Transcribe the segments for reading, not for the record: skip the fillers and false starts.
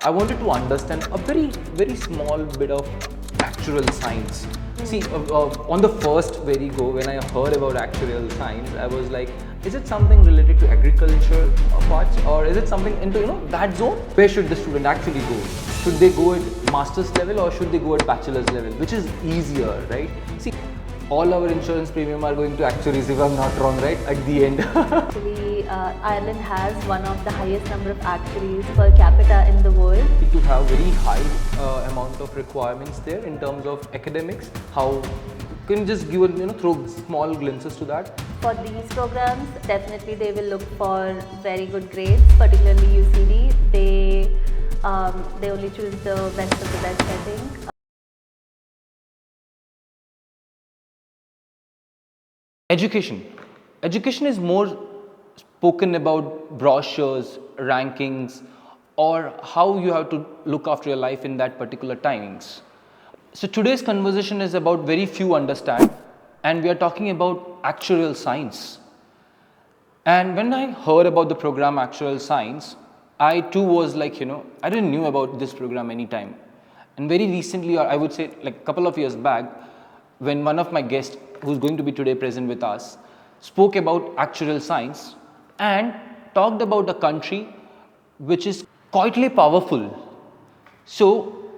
I wanted to understand a very, very small bit of actuarial science. See, on the first very go, when I heard about actuarial science, I was like, is it something related to agriculture parts, or is it something into that zone? Where should the student actually go? Should they go at master's level or should they go at bachelor's level, which is easier, right? See, all our insurance premium are going to actuaries, if I'm not wrong, right? At the end. Actually, Ireland has one of the highest number of actuaries per capita in the world. To have very high amount of requirements there in terms of academics. How can you just give throw small glimpses to that? For these programs, definitely they will look for very good grades, particularly UCD. They only choose the best of the best, I think. Education is more spoken about brochures, rankings, or how you have to look after your life in that particular timings. So today's conversation is about very few understand, and we are talking about actuarial science. And when I heard about the program Actuarial Science, I too was like, I didn't knew about this program anytime. And very recently, or I would say like a couple of years back, when one of my guests, who's going to be today present with us, spoke about actuarial science and talked about a country which is quietly powerful. So,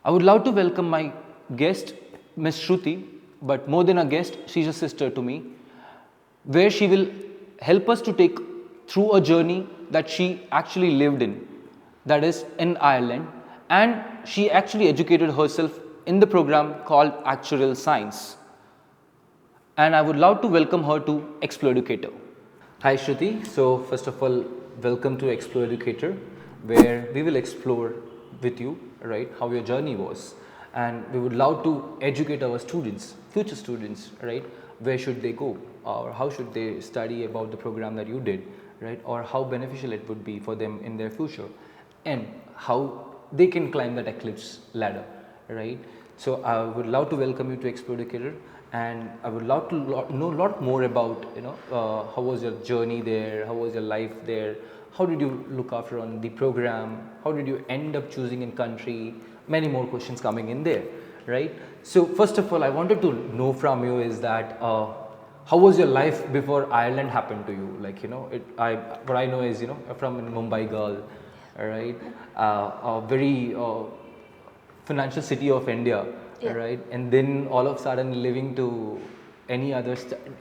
I would love to welcome my guest, Miss Shruti, but more than a guest, she's a sister to me, where she will help us to take through a journey that she actually lived in, that is in Ireland, and she actually educated herself in the program called Actuarial Science. And I would love to welcome her to Exploducator. Hi Shruti, so first of all, welcome to Exploducator, where we will explore with you, right, how your journey was. And we would love to educate our students, future students, right, where should they go, or how should they study about the program that you did, right, or how beneficial it would be for them in their future, and how they can climb that eclipse ladder, right. So I would love to welcome you to Exploducator, and I would love to know a lot more about how was your journey there, how was your life there, how did you look after on the program, how did you end up choosing in country, many more questions coming in there, right. So first of all, I wanted to know from you is that how was your life before Ireland happened to you? Like what I know is you're from a Mumbai girl, right, a very financial city of India, Yeah. right, and then all of a sudden living to any other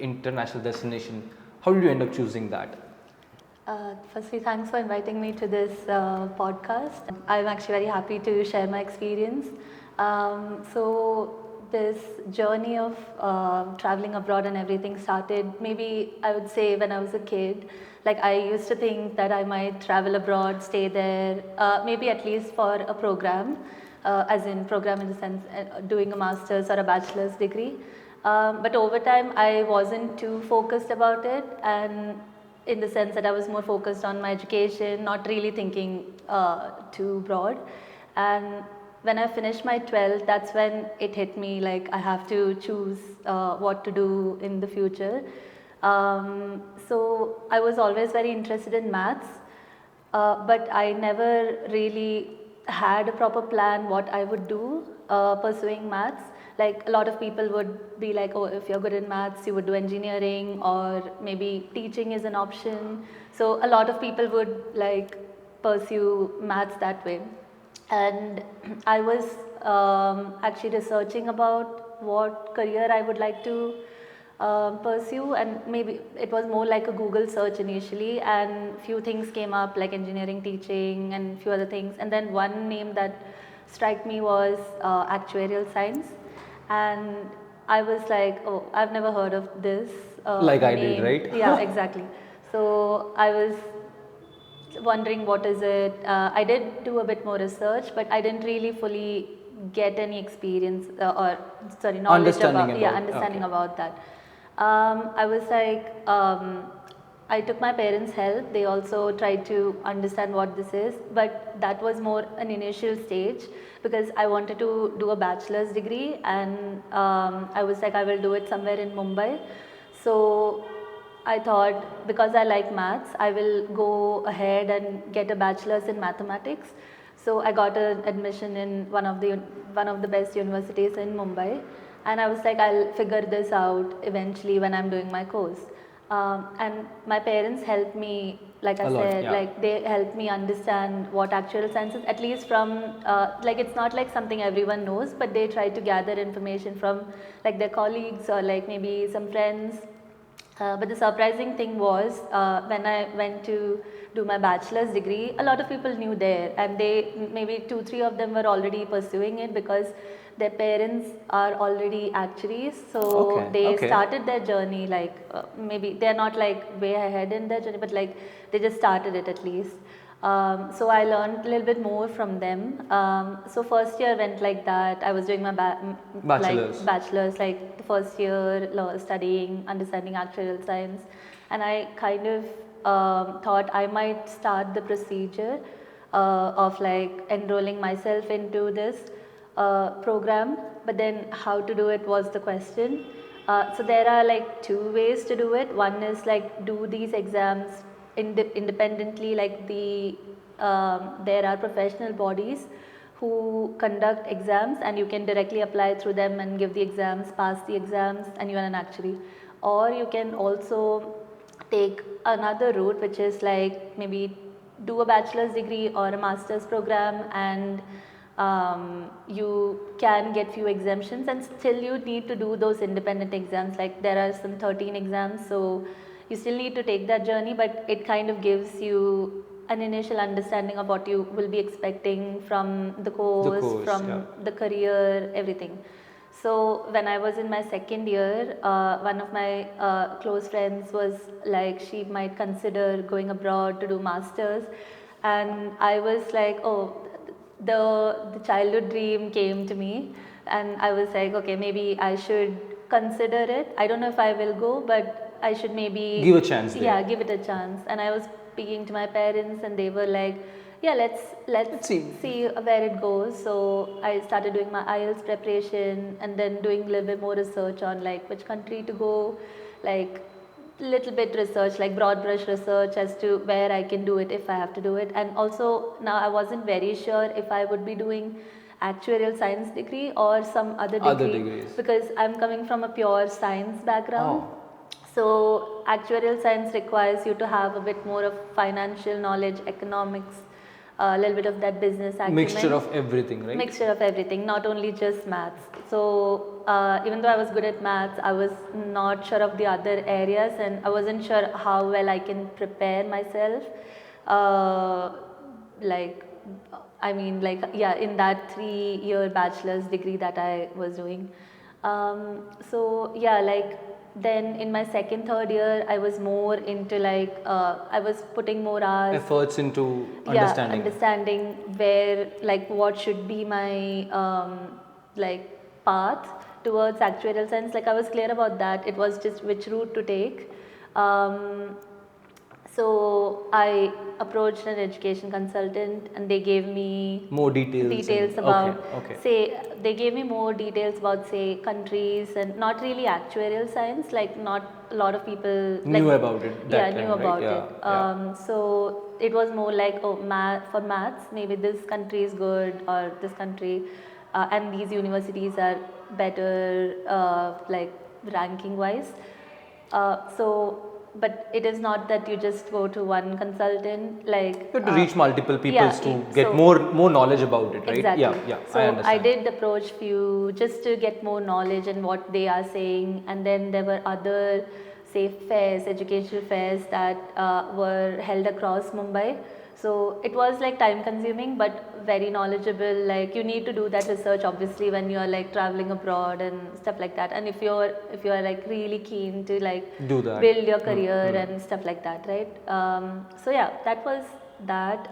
international destination. How did you end up choosing that? Firstly, thanks for inviting me to this podcast. I'm actually very happy to share my experience. So, this journey of traveling abroad and everything started maybe I would say when I was a kid. Like I used to think that I might travel abroad, stay there, maybe at least for a program, as in program in the sense doing a master's or a bachelor's degree. But over time, I wasn't too focused about it, and in the sense that I was more focused on my education, not really thinking too broad. And when I finished my 12th, that's when it hit me like I have to choose what to do in the future. So I was always very interested in maths, but I never really had a proper plan what I would do pursuing maths. Like a lot of people would be like, oh, if you're good in maths, you would do engineering, or maybe teaching is an option. So a lot of people would like pursue maths that way. And I was actually researching about what career I would like to pursue, and maybe it was more like a Google search initially, and few things came up like engineering, teaching, and few other things. And then one name that struck me was actuarial science, and I was like, oh, I've never heard of this. Like I did, right? Yeah, exactly. So I was wondering what is it. I did do a bit more research, but I didn't really fully get any experience or sorry knowledge understanding okay. about that. I was like, I took my parents' help. They also tried to understand what this is, but that was more an initial stage because I wanted to do a bachelor's degree, and I was like, I will do it somewhere in Mumbai. So I thought because I like maths, I will go ahead and get a bachelor's in mathematics. So I got an admission in one of the best universities in Mumbai, and I was like, I'll figure this out eventually when I'm doing my course. And my parents helped me, like I A lot, said, yeah. like they helped me understand what actuarial science is, at least from like it's not like something everyone knows, but they try to gather information from like their colleagues or like maybe some friends. But the surprising thing was when I went to do my bachelor's degree, a lot of people knew there, and they maybe two, three of them were already pursuing it because their parents are already actuaries. So Okay, they okay. started their journey like maybe they're not like way ahead in their journey, but like they just started it at least. So I learned a little bit more from them. So first year went like that. I was doing my Bachelor's. like bachelor's, like the first year studying, understanding actuarial science, and I kind of thought I might start the procedure of like enrolling myself into this program. But then how to do it was the question. So there are like two ways to do it. One is like do these exams independently, like there are professional bodies who conduct exams, and you can directly apply through them and give the exams, pass the exams, and you are an actuary. Or you can also take another route, which is like maybe do a bachelor's degree or a master's program, and you can get few exemptions, and still you need to do those independent exams. Like there are some 13 exams, so you still need to take that journey, but it kind of gives you an initial understanding of what you will be expecting from the course, course, from yeah. the career, everything. So when I was in my second year, one of my close friends was like she might consider going abroad to do masters, and I was like, oh, the childhood dream came to me, and I was like, okay, maybe I should consider it. I don't know if I will go, but I should maybe Give a chance there. Yeah, give it a chance. And I was speaking to my parents, and they were like, yeah, let's see where it goes. So I started doing my IELTS preparation, and then doing a little bit more research on like which country to go, like little bit research, like broad brush research as to where I can do it if I have to do it. And also now I wasn't very sure if I would be doing actuarial science degree or some other degree, Other degrees. because I'm coming from a pure science background. Oh. So actuarial science requires you to have a bit more of financial knowledge, economics, a little bit of that business acumen. Mixture of everything, right? Mixture of everything, not only just maths. So even though I was good at maths, I was not sure of the other areas, and I wasn't sure how well I can prepare myself. Like, I mean, like, yeah, in that 3-year bachelor's degree that I was doing. So yeah, like then in my second, third year, I was more into like I was putting more hours, Efforts into understanding. yeah, understanding where, like, what should be my like path towards actuarial science. Like I was clear about that. It was just which route to take. So I approached an education consultant, and they gave me More details. details and- about okay. say they gave me more details about say countries, and not really actuarial science, like not a lot of people Knew like, about it that yeah, time, knew right? about Yeah, it. yeah. So it was more like, oh, for maths maybe this country is good, or this country and these universities are better like ranking wise. So but it is not that you just go to one consultant, like You have to reach multiple people yeah, to get so- more knowledge about it, right? Exactly. Yeah, So I understand. did approach few just to get more knowledge and what they are saying, and then there were other, say, fairs, educational fairs that were held across Mumbai. So it was like time consuming, but very knowledgeable. Like you need to do that research obviously when you are like traveling abroad and stuff like that. And if you're like really keen to like Do that. build your career and stuff like that, right? So yeah, that was that.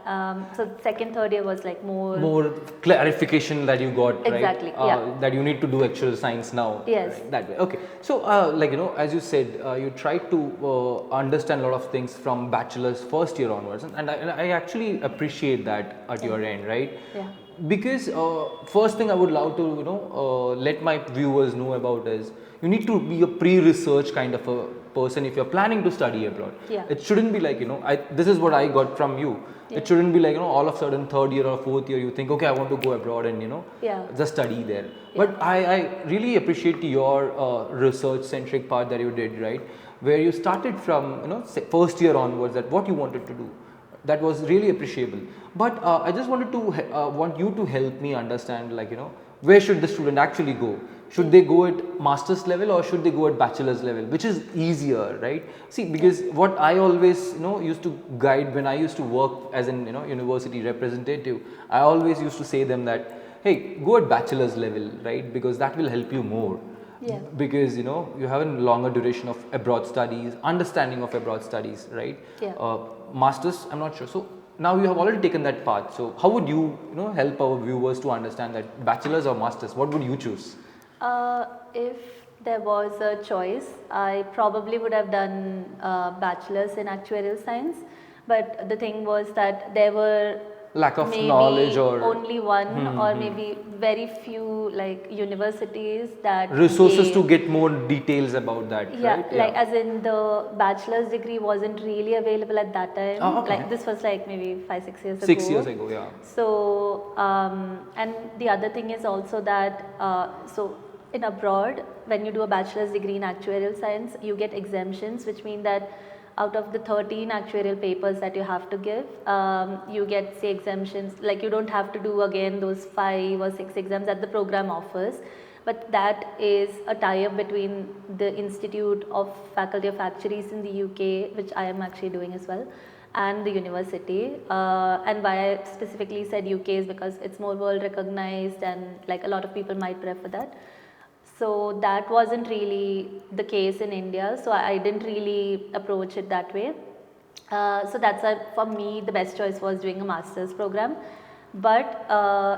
So second, third year was like More clarification that you got, right? Exactly, yeah. That you need to do actual science now. Yes. Right? That way. Okay. So, like, as you said, you tried to understand a lot of things from bachelor's first year onwards, and I actually appreciate that at your end, right? Yeah. Because first thing I would love to let my viewers know about is you need to be a pre-research kind of a person, if you're planning to study abroad, Yeah. it shouldn't be like, this is what I got from you. Yeah. It shouldn't be like, all of a sudden third year or fourth year you think, okay, I want to go abroad and, Yeah. just study there. Yeah. But I really appreciate your research centric part that you did, right? Where you started from, first year onwards, that what you wanted to do. That was really appreciable. But I just wanted to want you to help me understand, like, where should the student actually go? Should they go at master's level or should they go at bachelor's level, which is easier, right? See, because what I always used to guide when I used to work as an university representative, I always used to say them that, hey, go at bachelor's level, right? Because that will help you more. Yeah. Because you have a longer duration of abroad studies, understanding of abroad studies, right? Yeah. Masters, I'm not sure. So now you have already taken that path. So how would you help our viewers to understand that bachelor's or masters? What would you choose? If there was a choice, I probably would have done bachelor's in actuarial science. But the thing was that there were Lack of maybe knowledge or only one or maybe very few like universities that resources gave, to get more details about that, yeah, right? like as in the bachelor's degree wasn't really available at that time. Oh, okay. Like this was like maybe 5-6 years ago. 6 years ago, yeah. So and the other thing is also that so in abroad when you do a bachelor's degree in actuarial science, you get exemptions, which mean that out of the 13 actuarial papers that you have to give, you get say exemptions, like you don't have to do again those 5 or 6 exams that the program offers, but that is a tie-up between the Institute of Faculty of Actuaries in the UK, which I am actually doing as well, and the university. And why I specifically said UK is because it's more world recognized and like a lot of people might prefer that. So that wasn't really the case in India, so I didn't really approach it that way. So that's for me the best choice was doing a master's program. But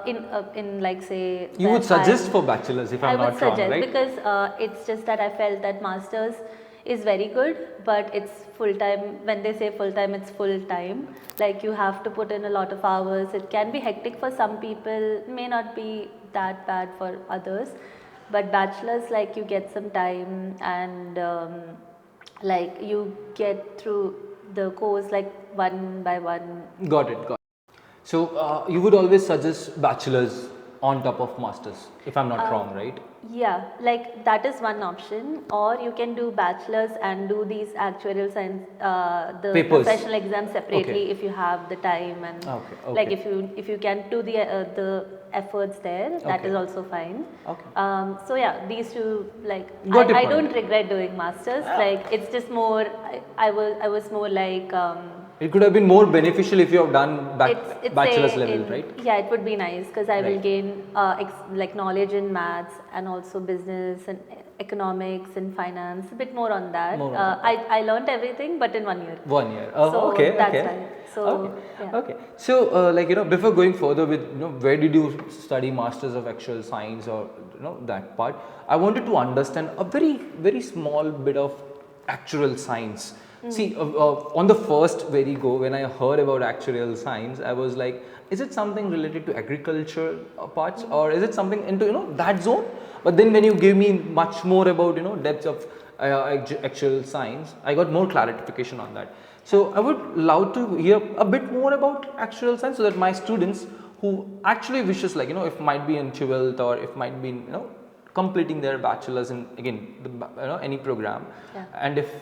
in like say You would suggest for bachelor's if I'm not wrong, right? I would suggest because it's just that I felt that master's is very good, but it's full time. When they say full time, it's full time. Like you have to put in a lot of hours. It can be hectic for some people, may not be that bad for others. But bachelor's, like you get some time and like you get through the course like one by one. Got it, got it. So you would always suggest bachelor's on top of masters, if I'm not wrong, right? Yeah, like that is one option, or you can do bachelor's and do these actuarial science, the Papers. professional exams separately Okay. if you have the time and Okay, okay. like if you can do the efforts there, that Okay. is also fine. Okay. So yeah, these two like Got your I point. don't regret doing masters. Like it's just more I was more like. It could have been more beneficial if you have done It's bachelor's a- level, in- right? Yeah, it would be nice because I will Right. gain like knowledge in maths and also business and economics and finance, a bit more on that. More on I learned everything, but in 1 year. 1 year. Oh, So okay. that's okay. why. So, okay. yeah. Okay. So, like before going further with where did you study Masters of Actual Science or that part, I wanted to understand a very small bit of actuarial science. See, on the first very go, when I heard about actuarial science, I was like, is it something related to agriculture parts, or is it something into that zone? But then when you give me much more about depths of actual science, I got more clarification on that. So I would love to hear a bit more about actuarial science so that my students who actually wishes like if might be in 12th or if might be in completing their bachelor's in again any program, Yeah. and if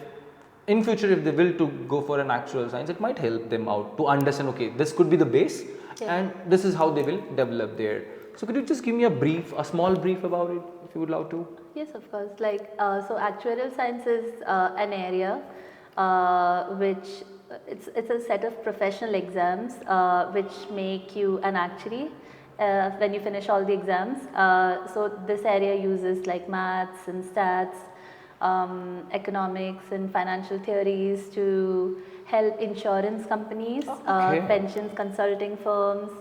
in future if they will to go for an actual science, it might help them out to understand, okay, this could be the base, Yeah. and this is how they will develop there. So could you just give me a small brief about it if you would love to? Yes, of course. Like so, actuarial science is an area which it's a set of professional exams which make you an actuary when you finish all the exams. So this area uses like maths and stats, economics and financial theories to help insurance companies, Okay. pensions consulting firms.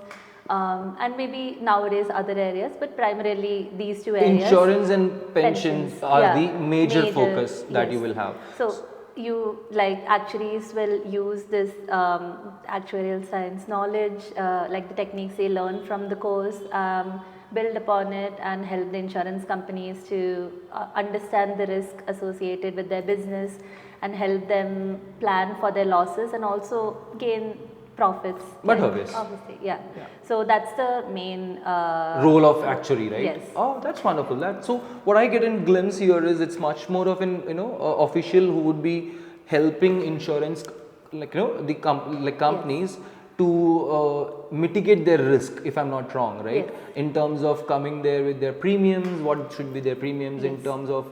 And maybe nowadays other areas, but primarily these two areas. Insurance and pensions are yeah, the major focus that you yes. will have. So you like actuaries will use this actuarial science knowledge, like the techniques they learn from the course, build upon it and help the insurance companies to understand the risk associated with their business and help them plan for their losses and also gain profits. But like, obvious. obviously, yeah. So that's the main Role of actuary, right? Yes. Oh, that's wonderful. That so what I get in glimpse here is it's much more of an official who would be helping insurance, like the companies to mitigate their risk, if I'm not wrong, right? Yes. In terms of coming there with their premiums, what should be their premiums in Yes. terms of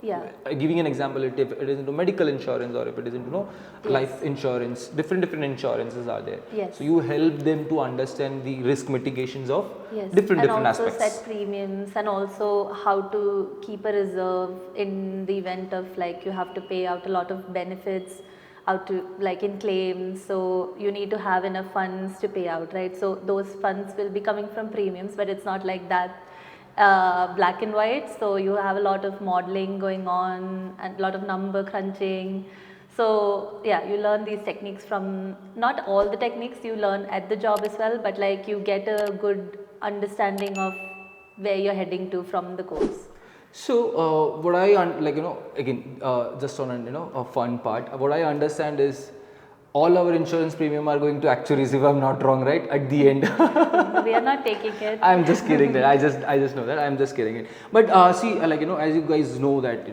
Yeah. giving an example, if it is into medical insurance or if it is into life insurance, different insurances are there. Yes. So you help them to understand the risk mitigations of Yes, different and also aspects. set premiums and also how to keep a reserve in the event of like you have to pay out a lot of benefits out to like in claims, so you need to have enough funds to pay out, right? So those funds will be coming from premiums, but it's not like that black and white, so you have a lot of modeling going on and a lot of number crunching. So yeah, you learn these techniques from, not all the techniques you learn at the job as well, but like you get a good understanding of where you're heading to from the course. So what I again just on a fun part, what I understand is all our insurance premium are going to actuaries, if I'm not wrong, right? At the end. We are not taking it. I'm just kidding. That I just know that I'm just kidding it. But see, as you guys know that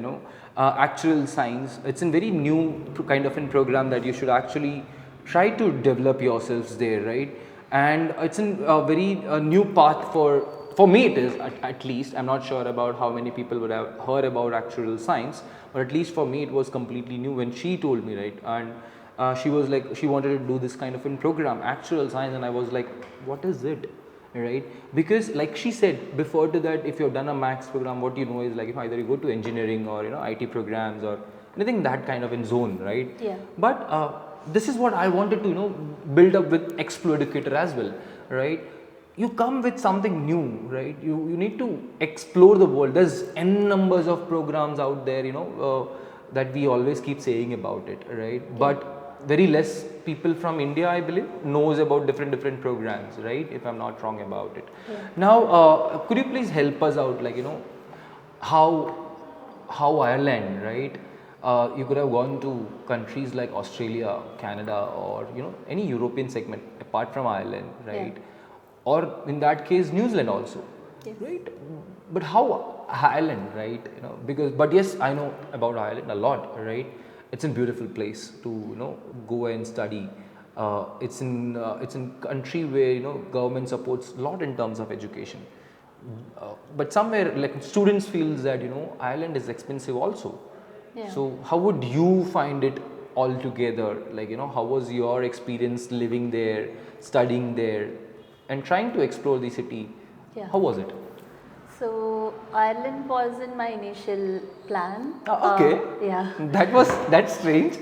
actuarial science, it's a very new kind of in program that you should actually try to develop yourselves there, right? And it's a very new path for me. It is at least. I'm not sure about how many people would have heard about actuarial science, but at least for me, it was completely new when she told me, right? And she was like, she wanted to do this kind of in program, actuarial science, and I was like, what is it? Right? Because like she said before to that, if you've done a max program, what you know is like if either you go to engineering or IT programs or anything that kind of in zone, right? Yeah. But this is what I wanted to build up with Exploducator as well, right? You come with something new, right? You need to explore the world. There's n numbers of programs out there, that we always keep saying about it, right? Yeah. But very less people from India, I believe, knows about different programs, right? If I'm not wrong about it. Yeah. Now, could you please help us out, how Ireland, right? You could have gone to countries like Australia, Canada, or any European segment apart from Ireland, right? Yeah. Or in that case, New Zealand also, yes. Right? But how Ireland, right? Because but yes, I know about Ireland a lot, right? It's a beautiful place to go and study. It's in country where government supports a lot in terms of education. But somewhere like students feels that Ireland is expensive also. Yeah. So how would you find it altogether? Like how was your experience living there, studying there, and trying to explore the city? Yeah. How was it? So Ireland was in my initial plan. Okay. Yeah. That's strange.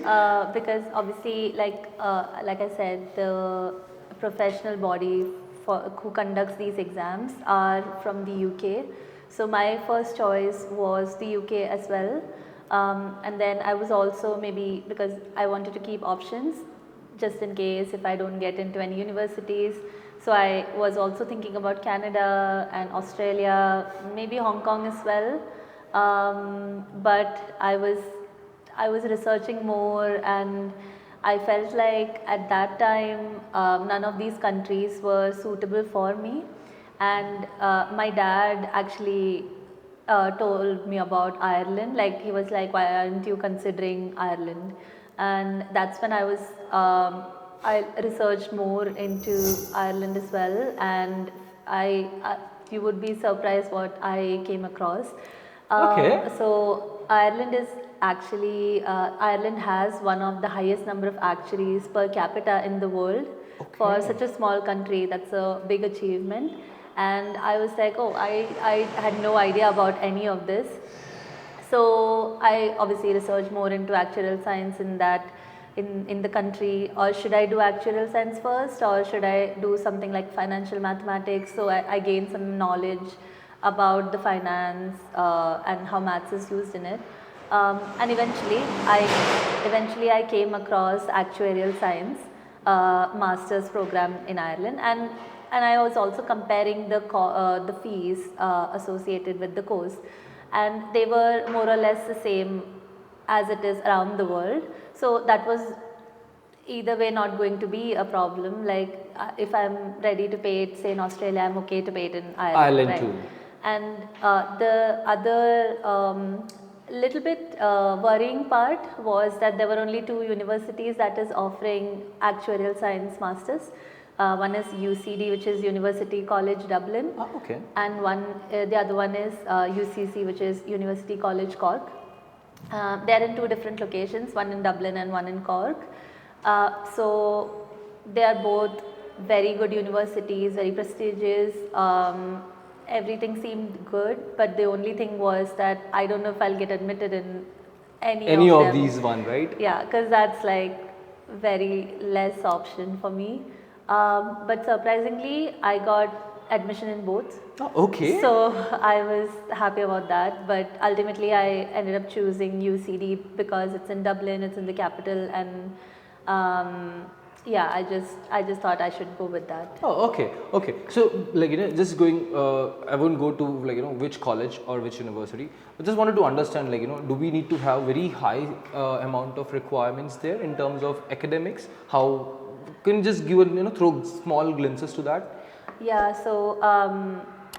Because obviously, like I said, the professional body who conducts these exams are from the UK. So my first choice was the UK as well, and then I was also maybe because I wanted to keep options just in case if I don't get into any universities. So I was also thinking about Canada and Australia, maybe Hong Kong as well. But I was researching more, and I felt like at that time none of these countries were suitable for me. And my dad actually told me about Ireland. Like he was like, "Why aren't you considering Ireland?" And that's when I researched more into Ireland as well, and you would be surprised what I came across. Okay. So Ireland is actually Ireland has one of the highest number of actuaries per capita in the world. Okay. For such a small country. That's a big achievement. And I was like, oh, I had no idea about any of this. So I obviously researched more into actuarial science in the country, or should I do actuarial science first, or should I do something like financial mathematics? So I gained some knowledge about the finance and how maths is used in it. And eventually I came across actuarial science master's program in Ireland, and and I was also comparing the fees associated with the course, and they were more or less the same as it is around the world. So that was either way not going to be a problem. Like if I'm ready to pay it, say in Australia, I'm okay to pay it in Ireland, Ireland right? too. And the other little bit worrying part was that there were only two universities that is offering actuarial science masters. One is UCD, which is University College Dublin, Ah, okay. and the other one is UCC, which is University College Cork. They are in two different locations, one in Dublin and one in Cork. So they are both very good universities, very prestigious. Everything seemed good, but the only thing was that I don't know if I'll get admitted in Any of of them. these one, right? Yeah, because that's like very less option for me. But surprisingly, I got admission in both. Oh, okay. So I was happy about that. But ultimately, I ended up choosing UCD because it's in Dublin, it's in the capital, and yeah, I just thought I should go with that. Oh, okay, okay. So, like, just going, I won't go to, like, which college or which university. I just wanted to understand, like, do we need to have very high amount of requirements there in terms of academics? How, can you just give, throw small glimpses to that? Yeah, so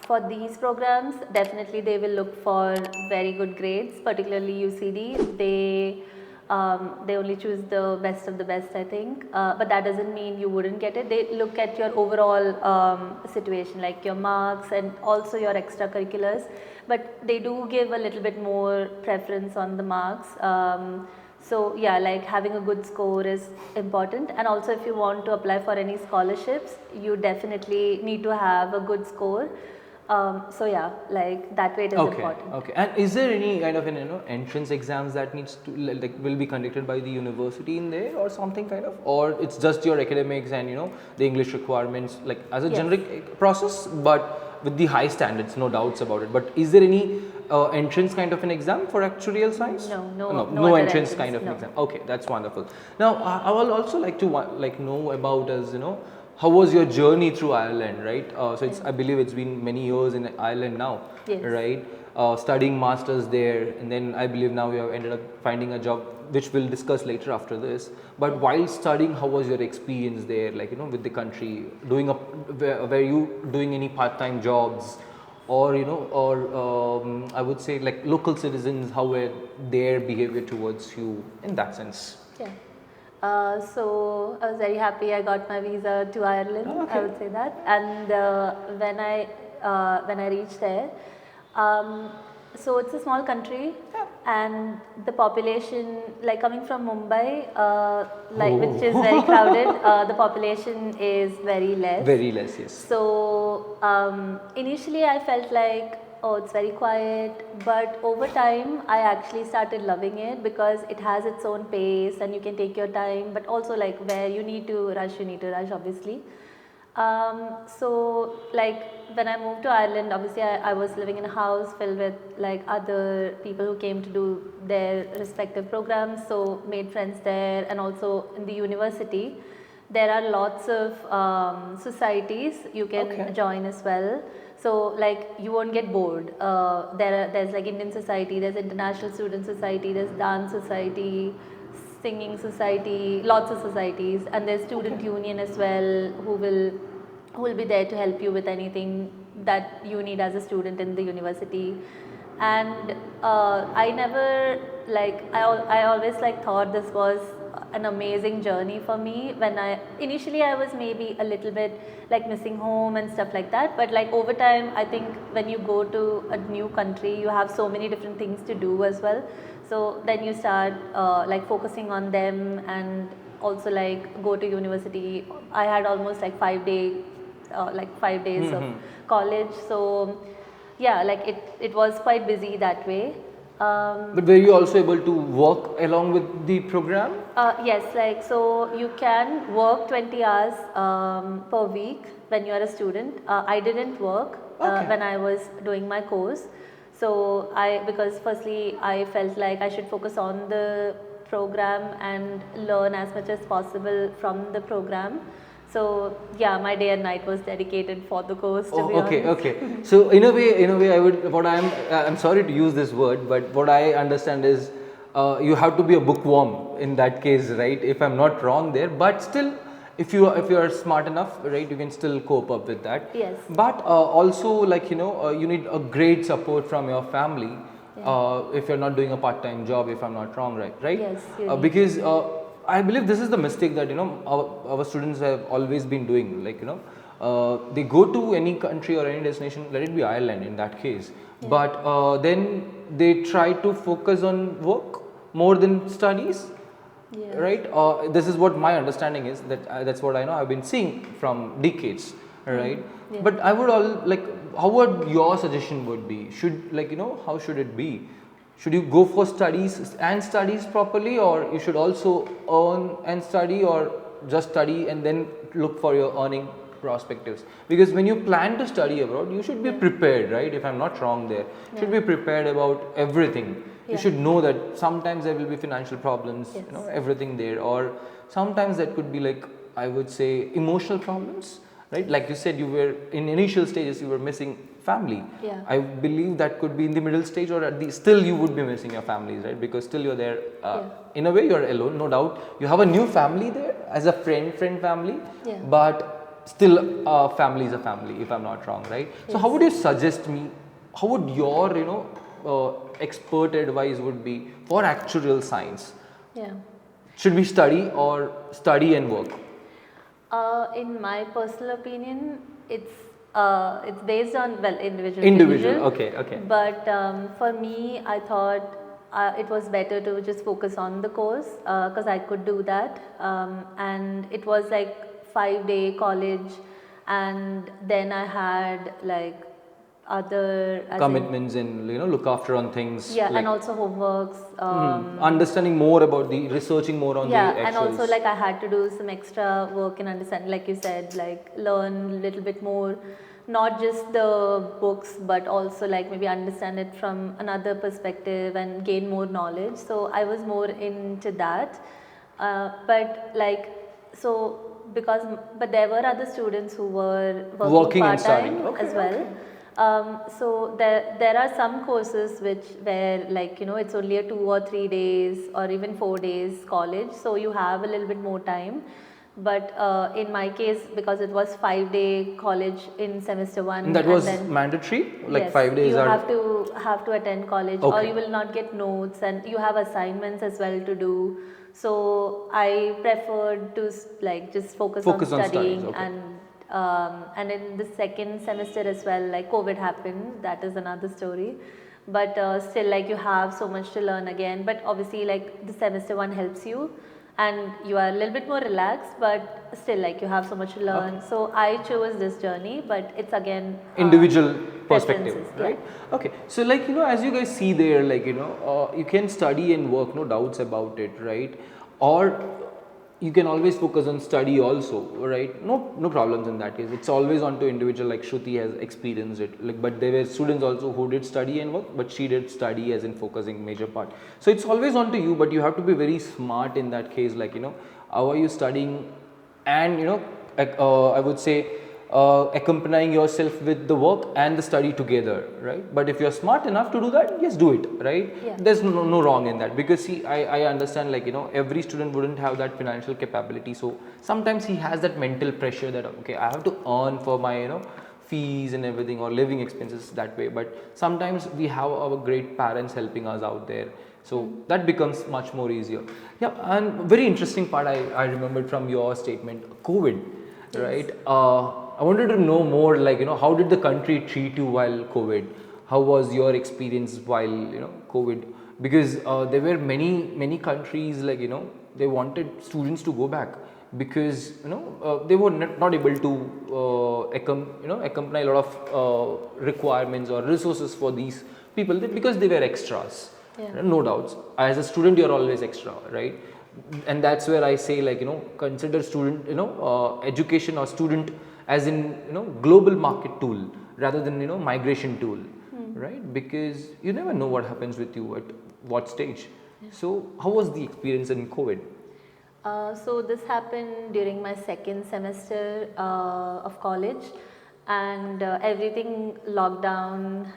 for these programs, definitely they will look for very good grades, particularly UCD. They only choose the best of the best, I think. But that doesn't mean you wouldn't get it. They look at your overall situation, like your marks and also your extracurriculars. But they do give a little bit more preference on the marks. So yeah, like having a good score is important, and also if you want to apply for any scholarships, you definitely need to have a good score. So yeah, like that way it is Okay, important. okay. And is there any kind of entrance exams that needs to like will be conducted by the university in there or something kind of, or it's just your academics and the English requirements like as a Yes. generic process, but with the high standards, no doubts about it. But is there any entrance kind of an exam for actuarial science? No other entrance entrance, kind of an no. exam. Okay, that's wonderful. Now I will also like to like know about as how was your journey through Ireland, right? So it's I believe it's been many years in Ireland now, Yes. right? Studying masters there, and then I believe now you have ended up finding a job, which we'll discuss later after this. But while studying, how was your experience there? Like with the country, doing were you doing any part-time jobs, or I would say like local citizens, how were their behavior towards you in that sense? Yeah. So I was very happy I got my visa to Ireland. Oh, okay. I would say that. And when I reached there, so it's a small country, and the population, like coming from Mumbai, which is very crowded, the population is very less. Very less, yes. So initially I felt like, oh, it's very quiet, but over time I actually started loving it because it has its own pace and you can take your time, but also like where you need to rush obviously. So like when I moved to Ireland, obviously I was living in a house filled with like other people who came to do their respective programs, so made friends there, and also in the university there are lots of societies you can Okay. join as well. So like you won't get bored. There's like Indian society, there's International Student Society, there's dance society, singing society, lots of societies, and there's student union as well who will be there to help you with anything that you need as a student in the university. And I never like I always like thought this was an amazing journey for me. When I initially I was maybe a little bit like missing home and stuff like that, but like over time I think when you go to a new country you have so many different things to do as well, so then you start like focusing on them, and also like go to university. I had almost like 5 days of college, so yeah, like it was quite busy that way. But were you also able to work along with the program? Yes, like so you can work 20 hours per week when you are a student. I didn't work Okay. when I was doing my course. So because firstly I felt like I should focus on the program and learn as much as possible from the program. So yeah, my day and night was dedicated for the course, to be Okay, honest. okay. So in a way, I would. I'm sorry to use this word, but what I understand is, you have to be a bookworm in that case, right? If I'm not wrong there, but still, if you are smart enough, right, you can still cope up with that. Yes. But also, like you need a great support from your family. Yeah. If you're not doing a part-time job, if I'm not wrong, right? Yes, you need. Because I believe this is the mistake that our students have always been doing. Like they go to any country or any destination, let it be Ireland in that case, but then they try to focus on work more than studies. Yes. Right? This is what my understanding is. That's what I know. I've been seeing from decades, right? Yeah. But I would all like, how would your suggestion would be? Should how should it be? Should you go for studies properly, or you should also earn and study, or just study and then look for your earning perspectives? Because when you plan to study abroad, you should be prepared, right? If I'm not wrong there, should be prepared about everything. You should know that sometimes there will be financial problems, Yes. everything there, or sometimes that could be like, I would say, emotional problems, right? Like you said, you were in initial stages, you were missing family. Yeah. I believe that could be in the middle stage, or at the still you would be missing your families, right? Because still you're there. In a way, you're alone, no doubt. You have a new family there as a friend family, Yeah. but still, family is a family, if I'm not wrong, right? So how would you suggest me? How would your expert advice would be for actuarial science? Yeah. Should we study or study and work? In my personal opinion, it's based on, well, individual. Individual. Okay. But for me, I thought it was better to just focus on the course because I could do that. And it was like 5-day college, and then I had like other as in- Commitments and look after on things. yeah, like, and also homeworks. understanding more about the researching more on Yeah, the and also actuals. like I had to do some extra work and understand, like you said, like learn a little bit more, not just the books, but also like maybe understand it from another perspective and gain more knowledge. So I was more into that. But like, so because, but there were other students who were working Working and part-time studying. Okay, as well. So there are some courses where like it's only a 2 or 3 days or even 4 days college, so you have a little bit more time. But in my case, because it was 5-day college in semester one, And that was mandatory. Like yes, 5 days you are. have to attend college, or Okay. you will not get notes, and you have assignments as well to do. So I preferred to like just focus on Focus on studying. studies, okay. And in the second semester as well, like COVID happened, that is another story. But still, like you have so much to learn again. But obviously, like the semester one helps you, and you are a little bit more relaxed. But still, like you have so much to learn. So I chose this journey, but it's again Individual perspective, preferences, right? yeah. Okay, so like as you guys see there, like you can study and work, no doubts about it, right? Or you can always focus on study also, right? No problems in that case. It's always on to individual, like Shruti has experienced it, like, but there were students also who did study and work, but she did study as in focusing major part. So it's always on to you, but you have to be very smart in that case, like how are you studying, and I would say accompanying yourself with the work and the study together, right? But if you're smart enough to do that, yes, do it, right? Yeah. There's no wrong in that, because see, I understand, like every student wouldn't have that financial capability, so sometimes he has that mental pressure that okay, I have to earn for my fees and everything, or living expenses that way. But sometimes we have our great parents helping us out there, so that becomes much more easier. Yeah, and very interesting part I remembered from your statement, COVID, right? I wanted to know more, like how did the country treat you while COVID? How was your experience while COVID? Because there were many countries, like they wanted students to go back, because they were not able to accompany a lot of requirements or resources for these people, because they were extras. Yeah. No doubts, as a student you're always extra, right? And that's where I say, like consider student education or student as in global market tool rather than migration tool, right? Because you never know what happens with you at what stage. So how was the experience in COVID? So this happened during my second semester of college, and everything locked down.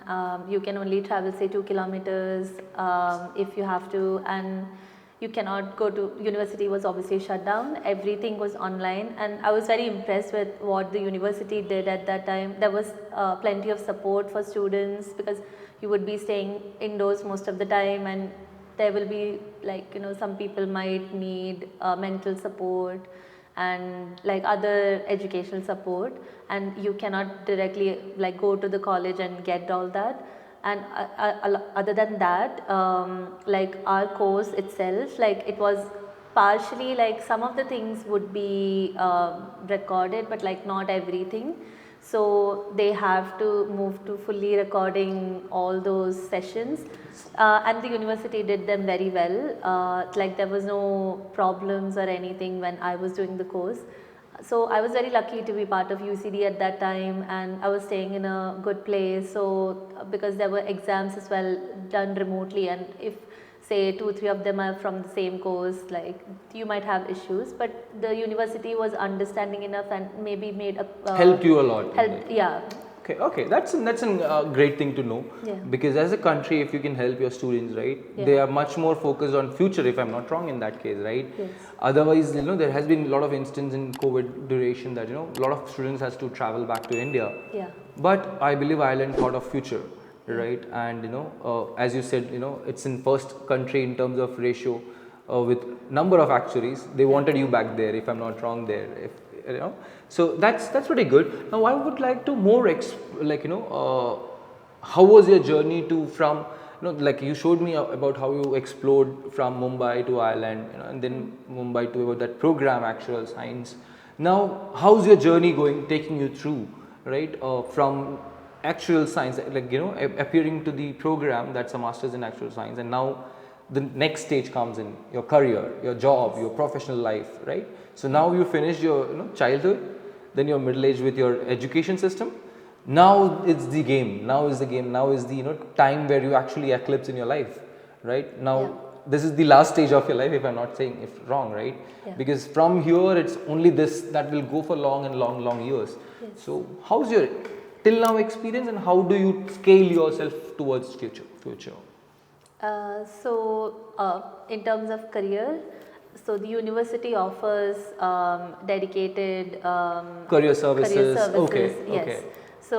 You can only travel say 2 kilometers if you have to, and you cannot go to university was obviously shut down. Everything was online, and I was very impressed with what the university did at that time. There was plenty of support for students because you would be staying indoors most of the time, and there will be like some people might need mental support and like other educational support, and you cannot directly like go to the college and get all that. And other than that, like our course itself, like it was partially like some of the things would be recorded but like not everything, so they have to move to fully recording all those sessions, and the university did them very well. Like there was no problems or anything when I was doing the course. So I was very lucky to be part of UCD at that time, and I was staying in a good place. So because there were exams as well done remotely, and if say 2 3 of them are from the same course, like you might have issues, but the university was understanding enough and maybe made a Helped you a lot. help, yeah. Okay, that's a great thing to know. Yeah. Because as a country, if you can help your students, right, Yeah. they are much more focused on future. If I'm not wrong, in that case, right. Yes. Otherwise, there has been a lot of instances in COVID duration that a lot of students has to travel back to India. Yeah. But I believe Ireland thought of future, right? And as you said, it's in first country in terms of ratio with number of actuaries. They wanted you back there, if I'm not wrong. There, if so that's pretty good. Now I would like to more how was your journey to from like you showed me about how you explored from Mumbai to Ireland, and then Mumbai to about that program actuarial science. Now how's your journey going, taking you through, right, from actuarial science, like appearing to the program that's a master's in actuarial science, and now the next stage comes in your career, your job, your professional life, right? So now you finished your childhood, then you're middle aged with your education system. Now it's the game. Now is the game. Now is the time where you actually eclipse in your life, right? Now Yeah. this is the last stage of your life, if I'm not saying if wrong, right? Yeah. Because from here it's only this that will go for long and long years. Yes. So how's your till now experience, and how do you scale yourself towards future? In terms of career, so the university offers dedicated Career services. Okay. Yes. Okay. So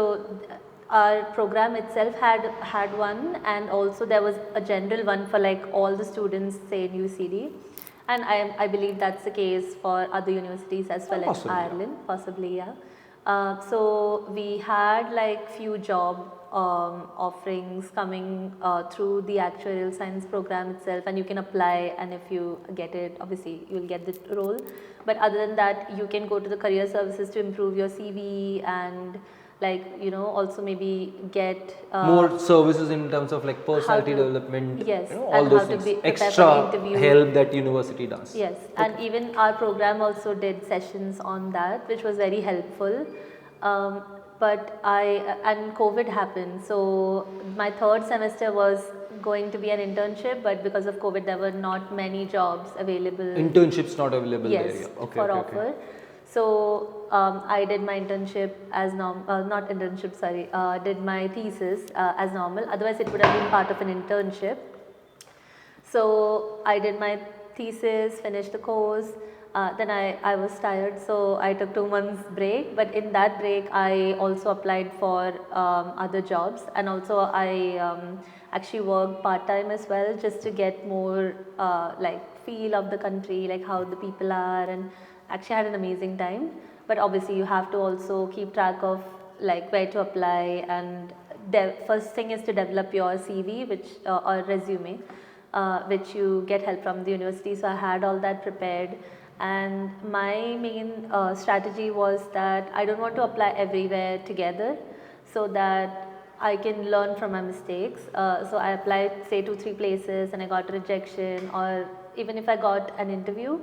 our program itself had one, and also there was a general one for like all the students, say in UCD, and I believe that's the case for other universities as well in Possibly, yeah. Ireland, possibly, yeah. So we had like few job offerings coming through the actuarial science program itself, and you can apply, and if you get it, obviously you'll get the role. But other than that, you can go to the career services to improve your CV, and like also maybe get More services in terms of like personality how to- development. yes, All and those how to things. prepare for the Extra interview. help that university does. Yes, and even our program also did sessions on that, which was very helpful. But and COVID happened, so my third semester was going to be an internship, but because of COVID, there were not many jobs available. Internships not available Yes, there. Yeah. Okay. for okay, offer. okay. So I did my internship as not internship, sorry, did my thesis as normal. Otherwise, it would have been part of an internship. So I did my thesis, finished the course. Then I was tired, so I took 2 months break. But in that break, I also applied for other jobs, and also I actually worked part time as well, just to get more like feel of the country, like how the people are, and actually had an amazing time. But obviously, you have to also keep track of like where to apply, and first thing is to develop your CV, which or resume, which you get help from the university. So I had all that prepared, and my main strategy was that I don't want to apply everywhere together, so that I can learn from my mistakes. So I applied say 2 3 places and I got a rejection, or even if I got an interview,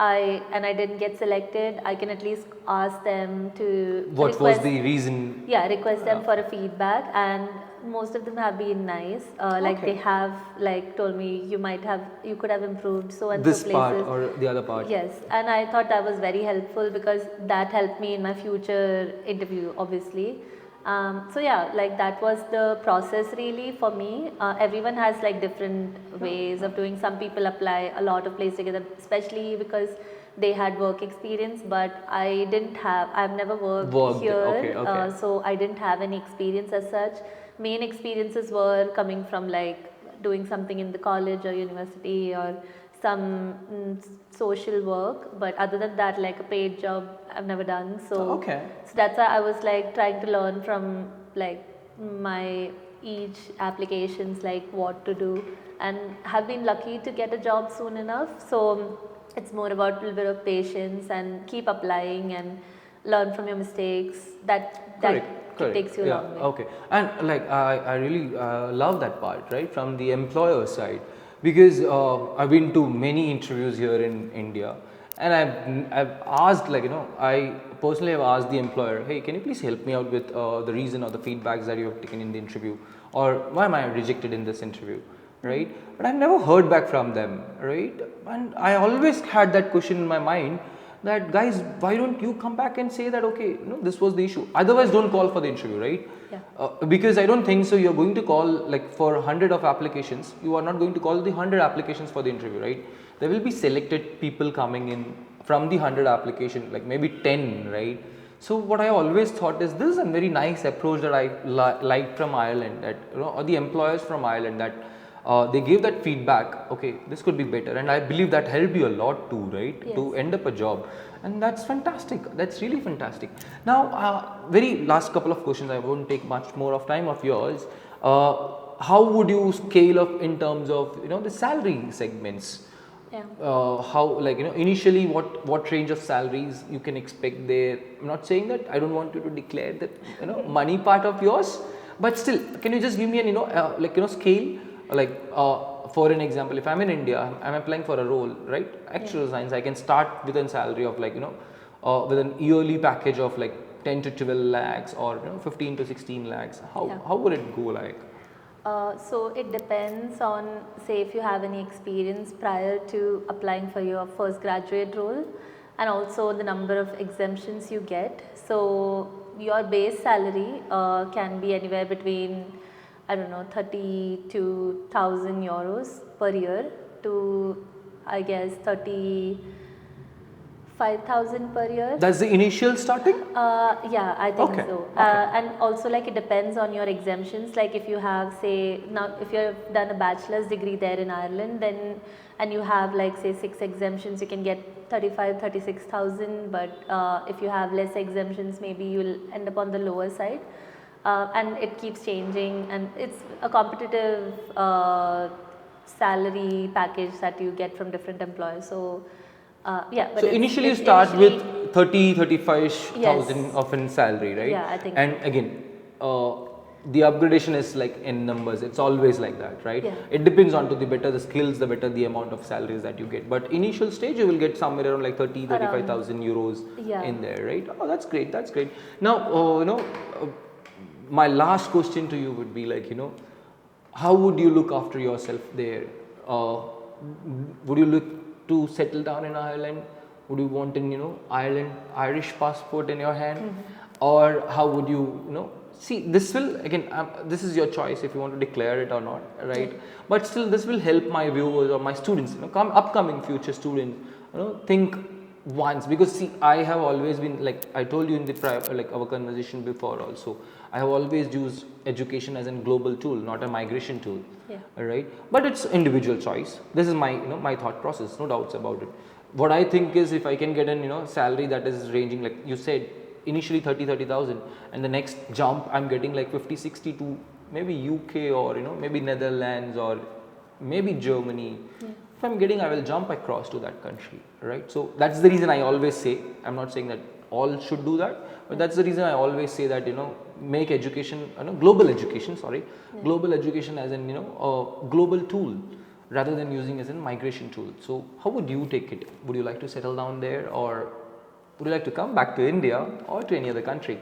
I didn't get selected, I can at least ask them to What was request, the reason? yeah, request them for a feedback, and most of them have been nice. Like they Okay. have like told me you could have improved so and so This part places. or the other part? Yes, and I thought that was very helpful because that helped me in my future interview, obviously. So yeah, like that was the process really for me. Everyone has like different ways of doing. Some people apply a lot of places together, especially because they had work experience, but I didn't have. I've never worked Worked. Okay, here, okay. so I didn't have any experience as such. Main experiences were coming from like doing something in the college or university or some social work, but other than that, like a paid job I've never done. Okay. So that's why I was like trying to learn from like my each applications, like what to do, and have been lucky to get a job soon enough. So it's more about a little bit of patience and keep applying and learn from your mistakes. That Correct, it correct. takes you a Yeah, long way. okay. And like I really love that part, right, from the employer side, because I've been to many interviews here in India, and I've asked, like, I personally have asked the employer, hey, can you please help me out with the reason or the feedbacks that you have taken in the interview, or why am I rejected in this interview, right? But I've never heard back from them, right? And I always had that question in my mind, that guys, why don't you come back and say that, okay, this was the issue, otherwise don't call for the interview, right? Yeah. Because I don't think so you're going to call, like, for 100 of applications, you are not going to call the 100 applications for the interview, right? There will be selected people coming in from the 100 application, like maybe 10, right? So what I always thought is, this is a very nice approach that I liked from Ireland, that, or the employers from Ireland, that they gave that feedback, okay, this could be better, and I believe that helped you a lot too, right? Yes. To end up a job, and that's fantastic. That's really fantastic. Now, very last couple of questions. I won't take much more of time of yours. How would you scale up in terms of the salary segments? Yeah. How, like, initially what range of salaries you can expect there? I'm not saying that, I don't want you to declare that money part of yours, but still, can you just give me an scale, like, for an example, if I'm in India, I'm applying for a role, right? Actual science, I can start with a salary of, like, with an yearly package of like 10 to 12 lakhs, or 15 to 16 lakhs. How would it go, like? So it depends on, say, if you have any experience prior to applying for your first graduate role, and also the number of exemptions you get. So your base salary can be anywhere between, I don't know, 32,000 euros per year to, I guess, 35,000 per year. That's the initial starting? Yeah, I think Okay, so. okay. And also, like, it depends on your exemptions. Like, if you have, say, now if you've done a bachelor's degree there in Ireland, then, and you have, like, say, 6 exemptions, you can get 36,000. But if you have less exemptions, maybe you'll end up on the lower side. And it keeps changing, and it's a competitive salary package that you get from different employers. So yeah, but So initially you start with 35,000 Yes. of in salary, right? Yeah, I think And so. again, the upgradation is like in numbers. It's always like that, right? Yeah. It depends on to the better the skills, the better the amount of salaries that you get. But initial stage, you will get somewhere around like 35,000 euros Yeah. in there, right? Oh, that's great. That's great. Now, my last question to you would be, like, how would you look after yourself there? Would you look to settle down in Ireland? Would you want an Irish passport in your hand, or how would you see? This will, again, this is your choice if you want to declare it or not, right? But still, this will help my viewers or my students, upcoming future students, think once, because see, I have always been, like I told you in the like our conversation before also, I have always used education as a global tool, not a migration tool. Yeah. Right? But it's individual choice. This is my my thought process, no doubts about it. What I think is, if I can get an salary that is ranging, like you said, initially 30,000, and the next jump I'm getting like 50, 60 to maybe UK, or maybe Netherlands, or maybe Germany. If I'm getting, I will jump across to that country, right? So that's the reason I always say, I'm not saying that all should do that, but that's the reason I always say that, make education, global education, global education as in, a global tool. rather than using as a migration tool. So how would you take it? Would you like to settle down there, or would you like to come back to India or to any other country?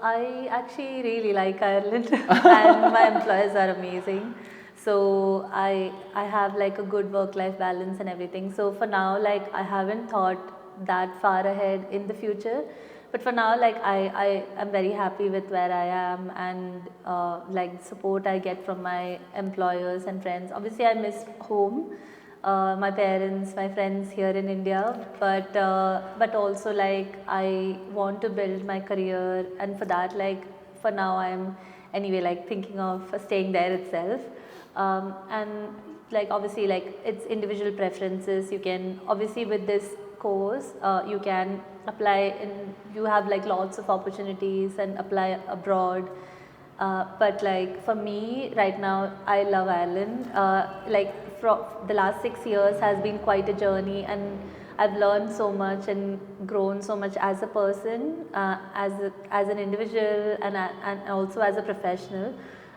I actually really like Ireland and my employers are amazing. So I have like a good work-life balance and everything. So for now, like I haven't thought that far ahead in the future. But for now, like I am very happy with where I am and like support I get from my employers and friends. Obviously, I miss home, my parents, my friends here in India, but also like I want to build my career, and for that, like for now, I'm anyway like thinking of staying there itself, and like obviously like it's individual preferences. You can obviously with this course, you can apply and you have like lots of opportunities and apply abroad. But like for me right now, I love Ireland. Like from the last 6 years has been quite a journey, and I've learned so much and grown so much as a person, as an individual, and also as a professional,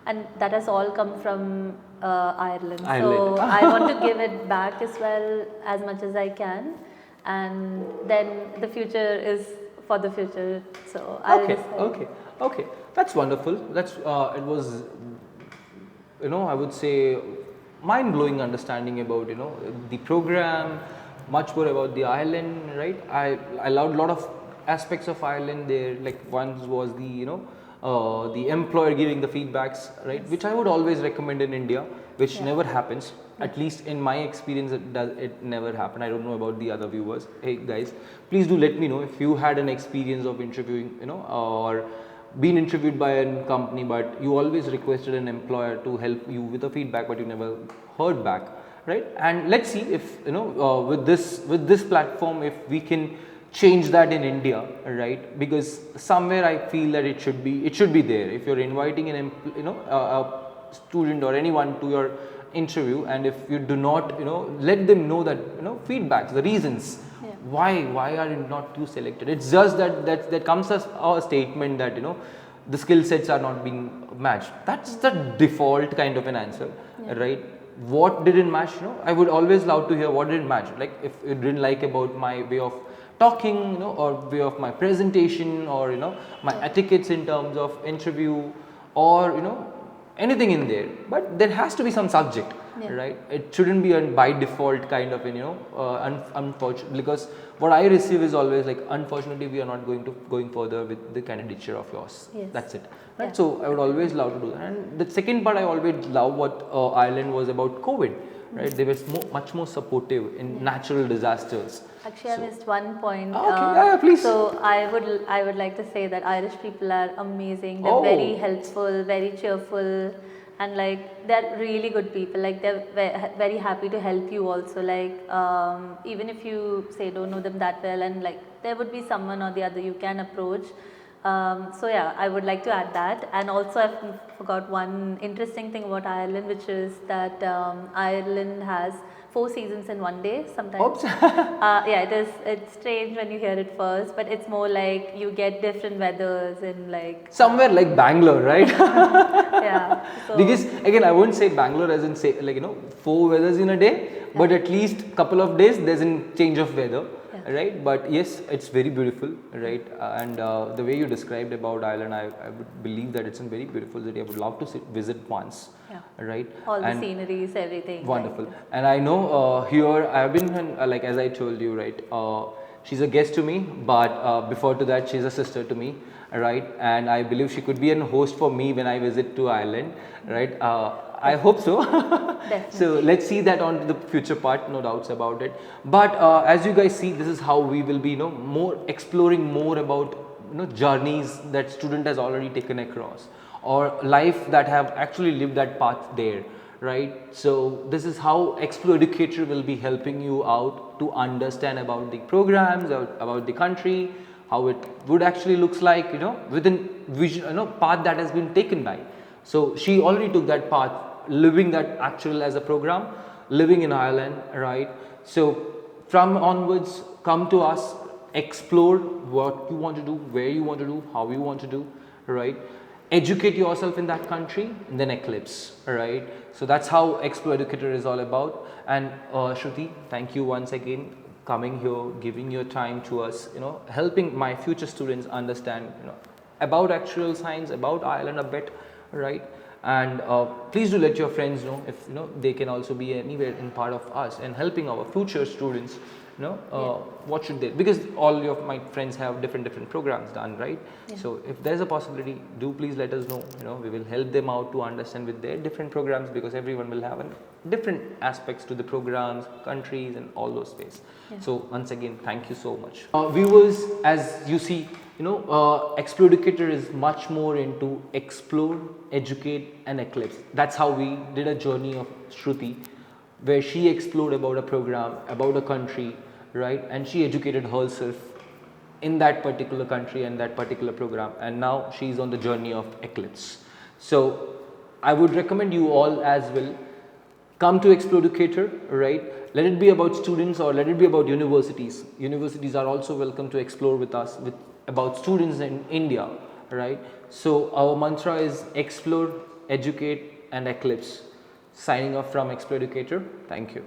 and that has all come from Ireland. So I want to give it back as well as much as I can, and then the future is for the future. So I'll Okay, decide. okay. That's wonderful. It was, I would say, mind-blowing understanding about the program, much more about the island, right? I loved a lot of aspects of Ireland there. Like one was the the employer giving the feedbacks, right? Which I would always recommend in India, which never happens. At least in my experience, it never happened. I don't know about the other viewers. Hey guys, please do let me know if you had an experience of interviewing, or been interviewed by a company, but you always requested an employer to help you with the feedback, but you never heard back, right? And let's see if with this platform, if we can change that in India, right? Because somewhere I feel that it should be there. If you're inviting a student or anyone to your interview, and if you do not let them know that feedbacks, the reasons why are not you selected. It's just that comes as a statement that the skill sets are not being matched. That's the default kind of an answer, right? What didn't match? I would always love to hear what didn't match. Like if you didn't like about my way of talking, or way of my presentation, or my etiquettes in terms of interview, or anything in there, but there has to be some subject, right? It shouldn't be a by default kind of unfortunate, because what I receive is always like, unfortunately we are not going further with the candidature of yours. Yes. That's it, right? So I would always love to do that. And the second part, I always love what Ireland was about COVID, right? They were much more supportive in natural disasters. Actually, I missed one point. Okay, please. So I would like to say that Irish people are amazing. They're very helpful, very cheerful, and like they're really good people. Like they're very happy to help you also. Like even if you say don't know them that well, and like there would be someone or the other you can approach. So yeah, I would like to add that. And also I forgot one interesting thing about Ireland, which is that Ireland has 4 seasons in one day sometimes. Yeah, it's strange when you hear it first, but it's more like you get different weathers in like somewhere like Bangalore, right? yeah. So, Because again, I won't say Bangalore as in say like 4 weathers in a day, but at least couple of days there's a change of weather, right? But yes, it's very beautiful, right? And the way you described about Ireland, I would believe that it's a very beautiful city. I would love to visit once, right? all the sceneries, everything. Wonderful. And I know here I've been like as I told you, right? She's a guest to me, but before to that, she's a sister to me, right? And I believe she could be a host for me when I visit to Ireland, right? I hope so. So let's see that on the future part, no doubts about it. But as you guys see, this is how we will be, more exploring more about journeys that student has already taken across, or life that have actually lived that path there, right? So this is how Exploducator will be helping you out to understand about the programs, about the country, how it would actually looks like, within vision, path that has been taken by. So she already took that path, living that actual as a program, living in Ireland, right? So from onwards, come to us, explore what you want to do, where you want to do, how you want to do, right? educate yourself in that country, and then Eclipse, right? So that's how Exploducator is all about. And Shruti, thank you once again coming here, giving your time to us, helping my future students understand, about actuarial science, about Ireland a bit, right? And please do let your friends know if they can also be anywhere in part of us and helping our future students. What should they? Because all of my friends have different programs done, right? Yeah. So if there's a possibility, do please let us know. We will help them out to understand with their different programs, because everyone will have different aspects to the programs, countries, and all those ways. Yeah. So once again, thank you so much. Viewers, as you see, Exploducator is much more into explore, educate, and eclipse. That's how we did a journey of Shruti, where she explored about a program, about a country, right? And she educated herself in that particular country and that particular program. And now she's on the journey of eclipse. So I would recommend you all as well, come to Exploducator, right? Let it be about students or let it be about universities. Universities are also welcome to explore with us about students in India, right? So our mantra is explore, educate, and eclipse. Signing off from Exploducator. Thank you.